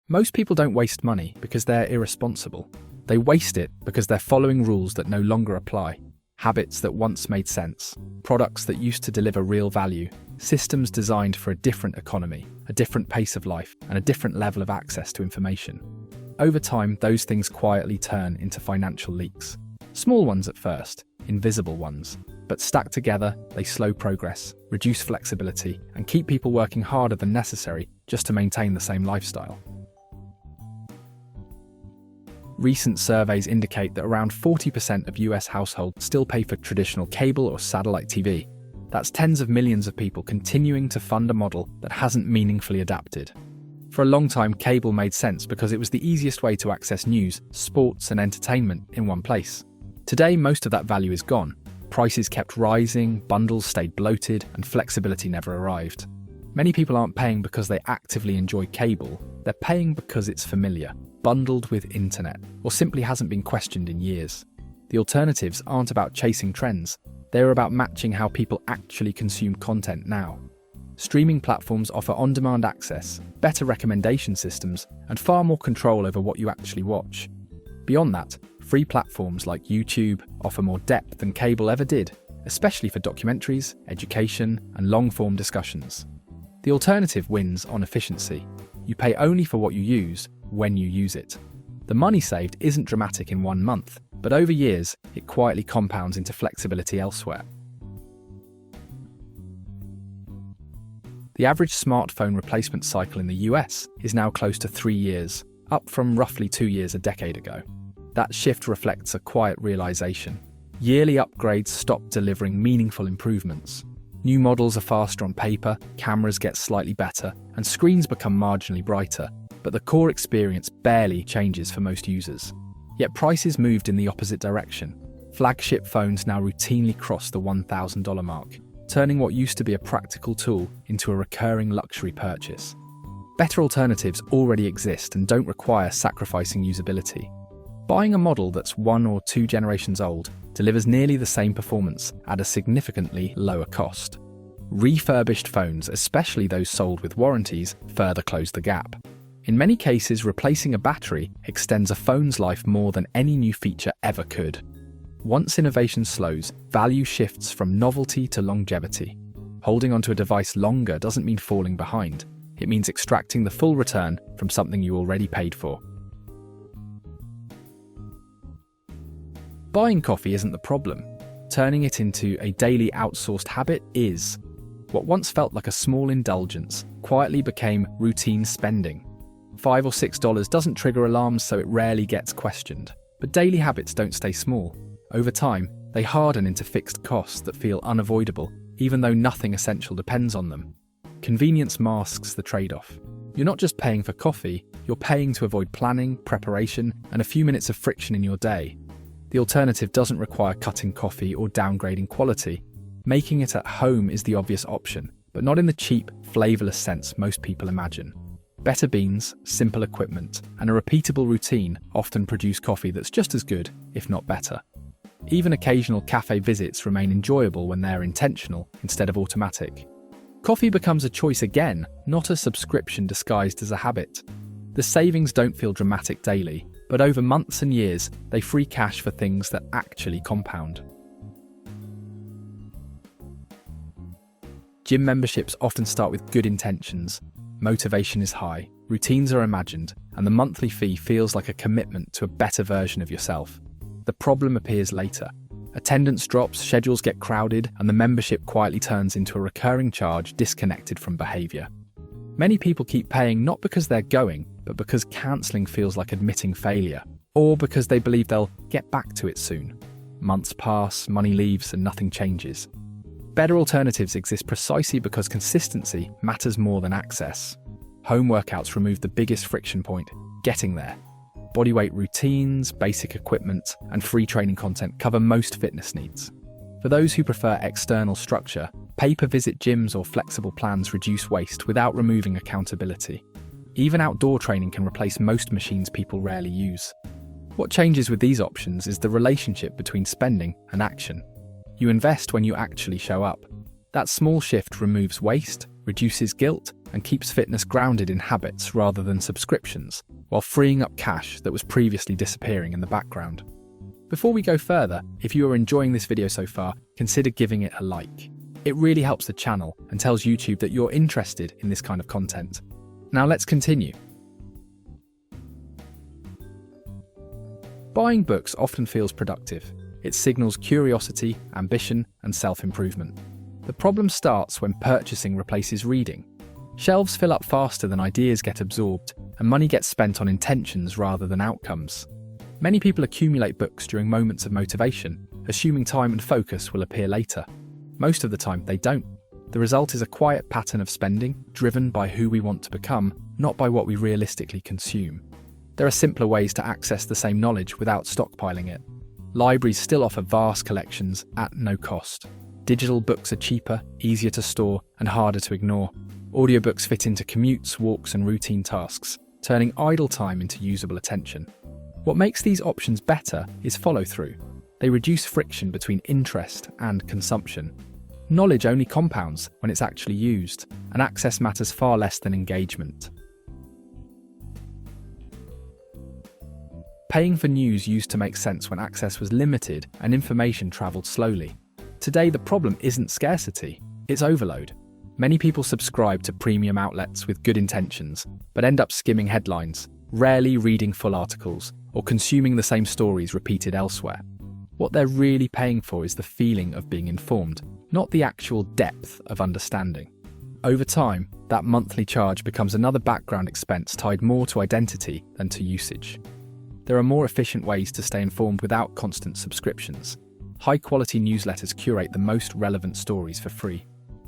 Most people don't waste money because they're irresponsible. They waste it because they're following rules that no longer apply. Habits that once made sense, products that used to deliver real value, systems designed for a different economy, a different pace of life, and a different level of access to information. Over time, those things quietly turn into financial leaks. Small ones at first, invisible ones, but stacked together, they slow progress, reduce flexibility, and keep people working harder than necessary just to maintain the same lifestyle. Recent surveys indicate that around 40% of US households still pay for traditional cable or satellite TV. That's tens of millions of people continuing to fund a model that hasn't meaningfully adapted. For a long time, cable made sense because it was the easiest way to access news, sports, and entertainment in one place. Today, most of that value is gone. Prices kept rising, bundles stayed bloated, and flexibility never arrived. Many people aren't paying because they actively enjoy cable. They're paying because it's familiar, bundled with internet, or simply hasn't been questioned in years. The alternatives aren't about chasing trends. They're about matching how people actually consume content now. Streaming platforms offer on-demand access, better recommendation systems, and far more control over what you actually watch. Beyond that, free platforms like YouTube offer more depth than cable ever did, especially for documentaries, education, and long-form discussions. The alternative wins on efficiency. You pay only for what you use when you use it. The money saved isn't dramatic in 1 month, but over years, it quietly compounds into flexibility elsewhere. The average smartphone replacement cycle in the US is now close to 3 years, up from roughly 2 years a decade ago. That shift reflects a quiet realization. Yearly upgrades stop delivering meaningful improvements. New models are faster on paper, cameras get slightly better, and screens become marginally brighter, but the core experience barely changes for most users. Yet prices moved in the opposite direction. Flagship phones now routinely cross the $1,000 mark, turning what used to be a practical tool into a recurring luxury purchase. Better alternatives already exist and don't require sacrificing usability. Buying a model that's 1 or 2 generations old delivers nearly the same performance at a significantly lower cost. Refurbished phones, especially those sold with warranties, further close the gap. In many cases, replacing a battery extends a phone's life more than any new feature ever could. Once innovation slows, value shifts from novelty to longevity. Holding onto a device longer doesn't mean falling behind. It means extracting the full return from something you already paid for. Buying coffee isn't the problem. Turning it into a daily outsourced habit is. What once felt like a small indulgence quietly became routine spending. $5 or $6 doesn't trigger alarms, so it rarely gets questioned. But daily habits don't stay small. Over time, they harden into fixed costs that feel unavoidable, even though nothing essential depends on them. Convenience masks the trade-off. You're not just paying for coffee, you're paying to avoid planning, preparation, and a few minutes of friction in your day. The alternative doesn't require cutting coffee or downgrading quality. Making it at home is the obvious option, but not in the cheap, flavorless sense most people imagine. Better beans, simple equipment, and a repeatable routine often produce coffee that's just as good, if not better. Even occasional cafe visits remain enjoyable when they're intentional instead of automatic. Coffee becomes a choice again, not a subscription disguised as a habit. The savings don't feel dramatic daily, but over months and years, they free cash for things that actually compound. Gym memberships often start with good intentions. Motivation is high, routines are imagined, and the monthly fee feels like a commitment to a better version of yourself. The problem appears later. Attendance drops, schedules get crowded, and the membership quietly turns into a recurring charge disconnected from behavior. Many people keep paying not because they're going, but because cancelling feels like admitting failure, or because they believe they'll get back to it soon. Months pass, money leaves, and nothing changes. Better alternatives exist precisely because consistency matters more than access. Home workouts remove the biggest friction point, getting there. Bodyweight routines, basic equipment, and free training content cover most fitness needs. For those who prefer external structure, pay-per-visit gyms or flexible plans reduce waste without removing accountability. Even outdoor training can replace most machines people rarely use. What changes with these options is the relationship between spending and action. You invest when you actually show up. That small shift removes waste, reduces guilt, and keeps fitness grounded in habits rather than subscriptions, while freeing up cash that was previously disappearing in the background. Before we go further, if you are enjoying this video so far, consider giving it a like. It really helps the channel and tells YouTube that you're interested in this kind of content. Now let's continue. Buying books often feels productive. It signals curiosity, ambition, and self-improvement. The problem starts when purchasing replaces reading. Shelves fill up faster than ideas get absorbed, and money gets spent on intentions rather than outcomes. Many people accumulate books during moments of motivation, assuming time and focus will appear later. Most of the time, they don't. The result is a quiet pattern of spending, driven by who we want to become, not by what we realistically consume. There are simpler ways to access the same knowledge without stockpiling it. Libraries still offer vast collections at no cost. Digital books are cheaper, easier to store, and harder to ignore. Audiobooks fit into commutes, walks, and routine tasks, turning idle time into usable attention. What makes these options better is follow-through. They reduce friction between interest and consumption. Knowledge only compounds when it's actually used, and access matters far less than engagement. Paying for news used to make sense when access was limited and information travelled slowly. Today, the problem isn't scarcity, it's overload. Many people subscribe to premium outlets with good intentions, but end up skimming headlines, rarely reading full articles, or consuming the same stories repeated elsewhere. What they're really paying for is the feeling of being informed, not the actual depth of understanding. Over time, that monthly charge becomes another background expense tied more to identity than to usage. There are more efficient ways to stay informed without constant subscriptions. High-quality newsletters curate the most relevant stories for free.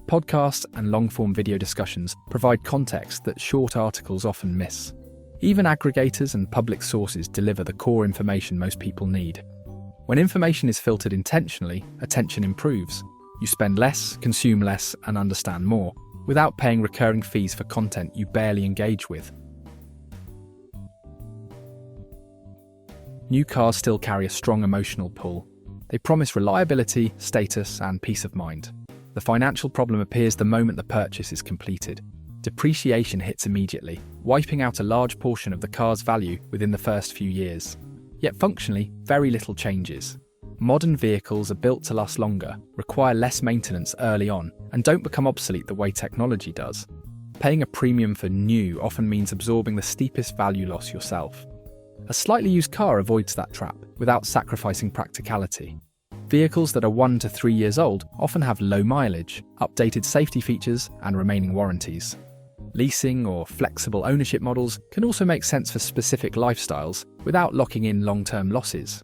Podcasts and long-form video discussions provide context that short articles often miss. Even aggregators and public sources deliver the core information most people need. When information is filtered intentionally, attention improves. You spend less, consume less, and understand more, without paying recurring fees for content you barely engage with. New cars still carry a strong emotional pull. They promise reliability, status, and peace of mind. The financial problem appears the moment the purchase is completed. Depreciation hits immediately, wiping out a large portion of the car's value within the first few years. Yet functionally, very little changes. Modern vehicles are built to last longer, require less maintenance early on, and don't become obsolete the way technology does. Paying a premium for new often means absorbing the steepest value loss yourself. A slightly used car avoids that trap without sacrificing practicality. Vehicles that are 1 to 3 years old often have low mileage, updated safety features, and remaining warranties. Leasing or flexible ownership models can also make sense for specific lifestyles without locking in long-term losses.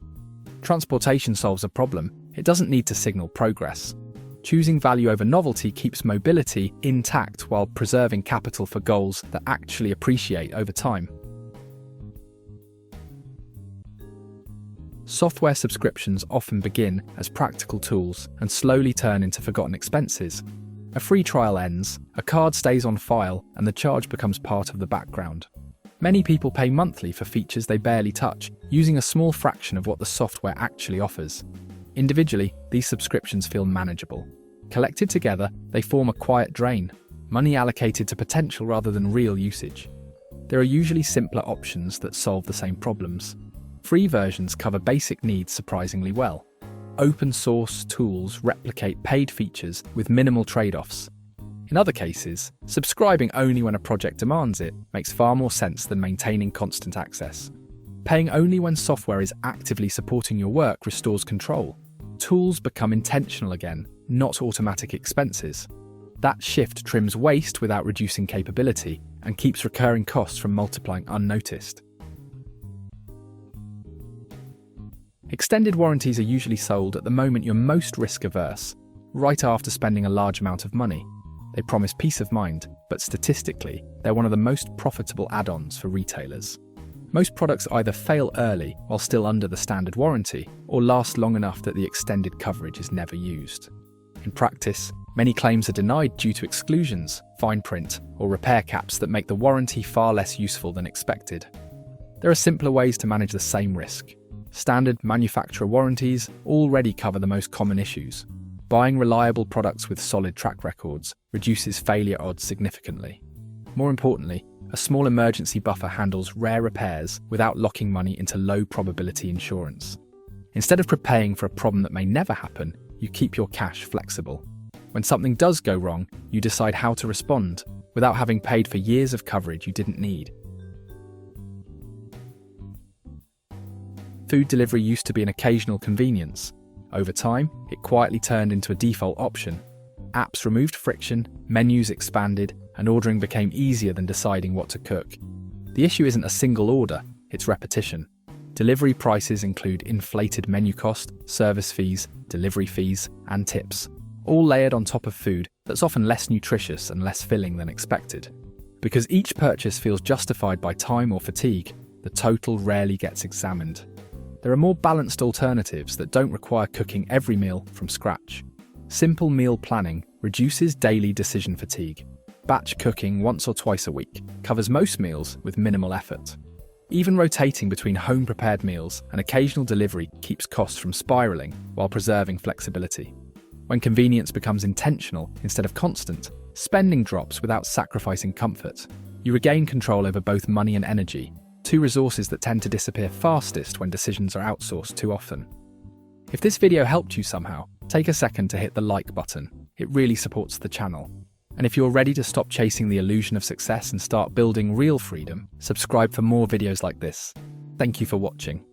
Transportation solves a problem, it doesn't need to signal progress. Choosing value over novelty keeps mobility intact while preserving capital for goals that actually appreciate over time. Software subscriptions often begin as practical tools and slowly turn into forgotten expenses. A free trial ends, a card stays on file, and the charge becomes part of the background. Many people pay monthly for features they barely touch, using a small fraction of what the software actually offers. Individually, these subscriptions feel manageable. Collected together, they form a quiet drain, money allocated to potential rather than real usage. There are usually simpler options that solve the same problems. Free versions cover basic needs surprisingly well. Open source tools replicate paid features with minimal trade-offs. In other cases, subscribing only when a project demands it makes far more sense than maintaining constant access. Paying only when software is actively supporting your work restores control. Tools become intentional again, not automatic expenses. That shift trims waste without reducing capability and keeps recurring costs from multiplying unnoticed. Extended warranties are usually sold at the moment you're most risk-averse, right after spending a large amount of money. They promise peace of mind, but statistically, they're one of the most profitable add-ons for retailers. Most products either fail early while still under the standard warranty, or last long enough that the extended coverage is never used. In practice, many claims are denied due to exclusions, fine print, or repair caps that make the warranty far less useful than expected. There are simpler ways to manage the same risk. Standard manufacturer warranties already cover the most common issues. Buying reliable products with solid track records reduces failure odds significantly. More importantly, a small emergency buffer handles rare repairs without locking money into low-probability insurance. Instead of prepaying for a problem that may never happen, you keep your cash flexible. When something does go wrong, you decide how to respond without having paid for years of coverage you didn't need. Food delivery used to be an occasional convenience. Over time, it quietly turned into a default option. Apps removed friction, menus expanded, and ordering became easier than deciding what to cook. The issue isn't a single order, it's repetition. Delivery prices include inflated menu cost, service fees, delivery fees, and tips, all layered on top of food that's often less nutritious and less filling than expected. Because each purchase feels justified by time or fatigue, the total rarely gets examined. There are more balanced alternatives that don't require cooking every meal from scratch. Simple meal planning reduces daily decision fatigue. Batch cooking once or twice a week covers most meals with minimal effort. Even rotating between home-prepared meals and occasional delivery keeps costs from spiraling while preserving flexibility. When convenience becomes intentional instead of constant, spending drops without sacrificing comfort. You regain control over both money and energy, two resources that tend to disappear fastest when decisions are outsourced too often. If this video helped you somehow, take a second to hit the like button. It really supports the channel. And if you're ready to stop chasing the illusion of success and start building real freedom, subscribe for more videos like this. Thank you for watching.